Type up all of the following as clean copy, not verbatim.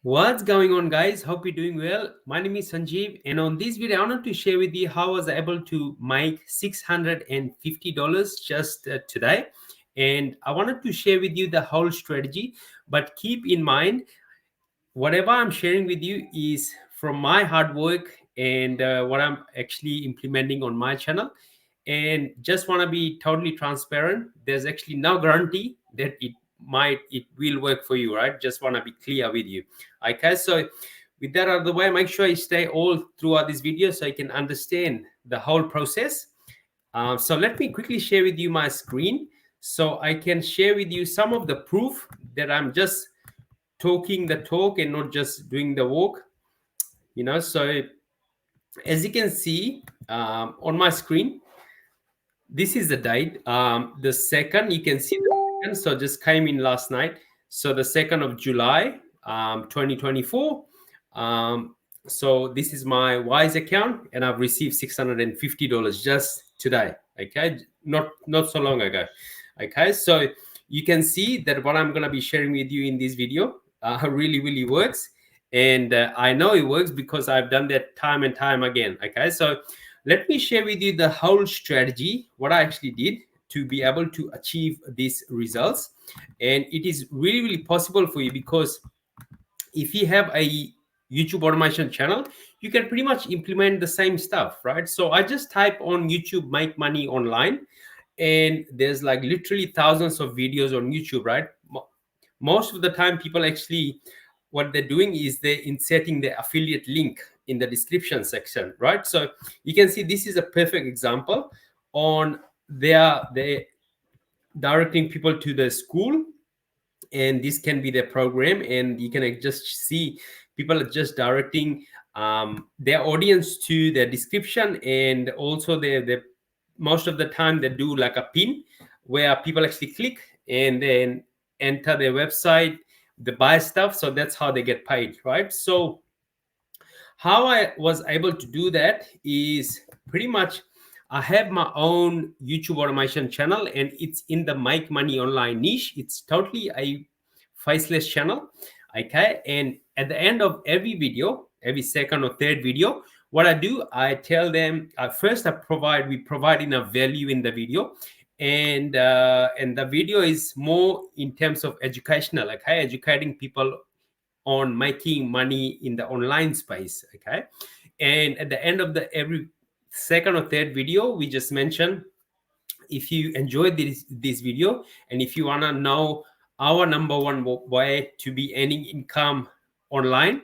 What's going on, guys? Hope you're doing well. My name is Sanjeev, and on this video, I wanted to share with you how I was able to make $650 just today. And I wanted to share with you the whole strategy, but keep in mind, whatever I'm sharing with you is from my hard work and what I'm actually implementing on my channel. And just want to be totally transparent. There's actually no guarantee that it will work for you, right? Just want to be clear with you. Okay, so with that out of the way, make sure you stay all throughout this video so you can understand the whole process. So let me quickly share with you my screen so I can share with you some of the proof that I'm just talking the talk and not just doing the walk. So as you can see on my screen, this is the date. The second, you can see the second, so just came in last night. So the 2nd of July, 2024. So this is my Wise account, and I've received $650 just today. Okay, not so long ago. Okay, so you can see that what I'm gonna be sharing with you in this video really works, and I know it works because I've done that time and time again. Okay, so let me share with you the whole strategy, what I actually did to be able to achieve these results. And it is really possible for you because if you have a YouTube automation channel, you can pretty much implement the same stuff, right? So I just type on YouTube make money online, and there's like literally thousands of videos on YouTube, right? Most of the time, people actually, what they're doing is they're inserting the affiliate link in the description section, right? So you can see this is a perfect example on they directing people to the school, and this can be their program, and you can just see people are just directing their audience to their description, and also they most of the time they do like a pin where people actually click and then enter their website, they buy stuff, so that's how they get paid, right? So how I was able to do that is pretty much I have my own YouTube automation channel, and it's in the make money online niche. It's totally a faceless channel. Okay, and at the end of every video, every second or third video, what I do, I tell them first we provide enough value in the video, and the video is more in terms of educational, okay, educating people on making money in the online space. Okay, and at the end of the every second or third video, we just mention, if you enjoyed this video and if you want to know our number one way to be earning income online,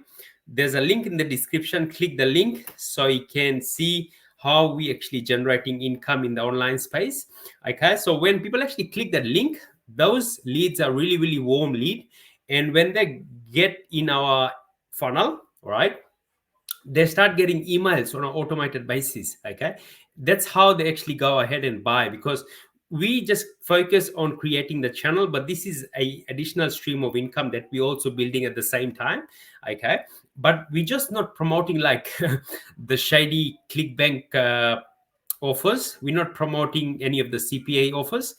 there's a link in the description. Click the link so you can see how we actually generating income in the online space. Okay, so when people actually click that link, those leads are really warm lead, and when they get in our funnel, right, they start getting emails on an automated basis. Okay, that's how they actually go ahead and buy, because we just focus on creating the channel, but this is a additional stream of income that we also building at the same time. Okay, but we just not promoting like the shady clickbank offers. We're not promoting any of the CPA offers.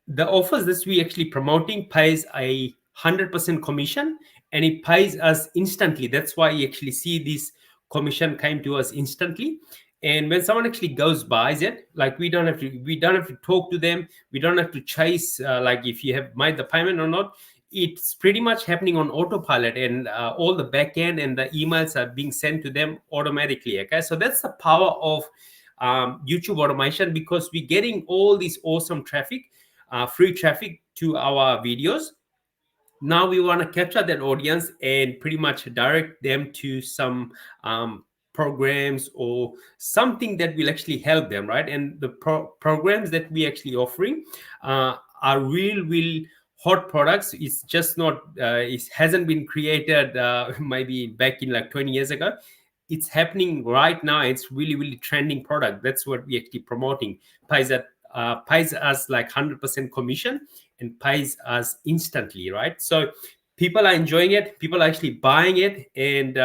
The offers that we actually promoting pays a 100% commission, and it pays us instantly. That's why you actually see this commission came to us instantly. And when someone actually goes buys it, like we don't have to talk to them, we don't have to chase like if you have made the payment or not. It's pretty much happening on autopilot, and all the back end and the emails are being sent to them automatically. Okay, so that's the power of YouTube automation, because we're getting all this awesome traffic, free traffic to our videos. Now we want to capture that audience and pretty much direct them to some programs or something that will actually help them, right? And the programs that we actually offering are real hot products. It's just not it hasn't been created maybe back in like 20 years ago. It's happening right now. It's really trending product. That's what we actually promoting. Pays us like 100% commission and pays us instantly, right? So people are enjoying it, people are actually buying it, and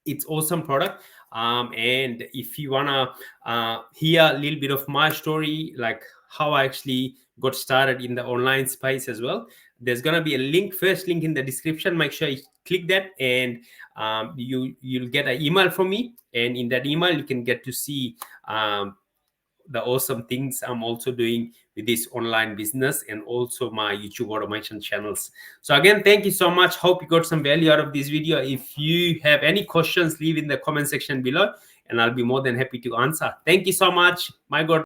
it's awesome product. And if you wanna hear a little bit of my story, like how I actually got started in the online space as well, there's gonna be a link, first link in the description. Make sure you click that, and you'll get an email from me, and in that email you can get to see the awesome things I'm also doing with this online business and also my YouTube automation channels. So again, thank you so much. Hope you got some value out of this video. If you have any questions, leave in the comment section below and I'll be more than happy to answer. Thank you so much. My God.